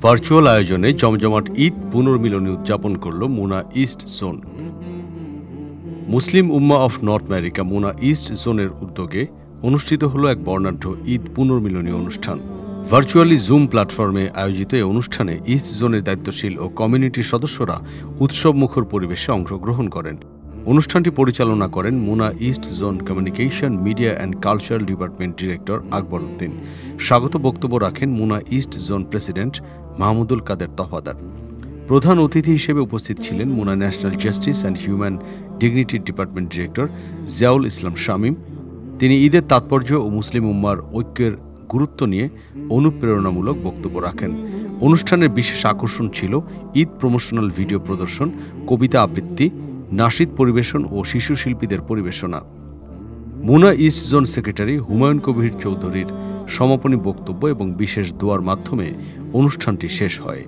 Virtual আয়োজনে জমজমাট ঈদ পুনর্মিলনী উদযাপন করল MUNA East Zone. Muslim Ummah of North America MUNA East জোনের উদ্যোগে অনুষ্ঠিত হল এক বর্ণাঢ্য ঈদ পুনর্মিলনী অনুষ্ঠান। ভার্চুয়ালি জুম প্ল্যাটফর্মে আয়োজিত এই অনুষ্ঠানে ইস্ট জোনের দায়িত্বশীল ও কমিউনিটির সদস্যরা উৎসবমুখর পরিবেশে অংশগ্রহণ করেন। অনুষ্ঠানটি পরিচালনা করেন MUNA East Zone Communication, Media and Cultural Department director Akbar Uddin. স্বাগত বক্তব্য রাখেন MUNA East Zone president Mahmudul Kader Tafadar. প্রধান অতিথি হিসেবে উপস্থিত ছিলেন MUNA National Justice and Human Dignity Department director Ziaul Islam Shamim. তিনি ঈদের তাৎপর্য ও মুসলিম উম্মার ঐক্যের গুরুত্ব নিয়ে অনুপ্রেরণামূলক বক্তব্য রাখেন। অনুষ্ঠানের বিশেষ আকর্ষণ ছিল ঈদ প্রমোশনাল ভিডিও প্রদর্শন, কবিতা আবৃত্তি, নাশিদ পরিবেশন ও শিশু শিল্পীদের পরিবেশনা। মুনা East zone secretary Humayun Kabir চৌধুরীর সমাপনী বক্তব্য এবং বিশেষ দোয়ার মাধ্যমে অনুষ্ঠানটি শেষ হয়।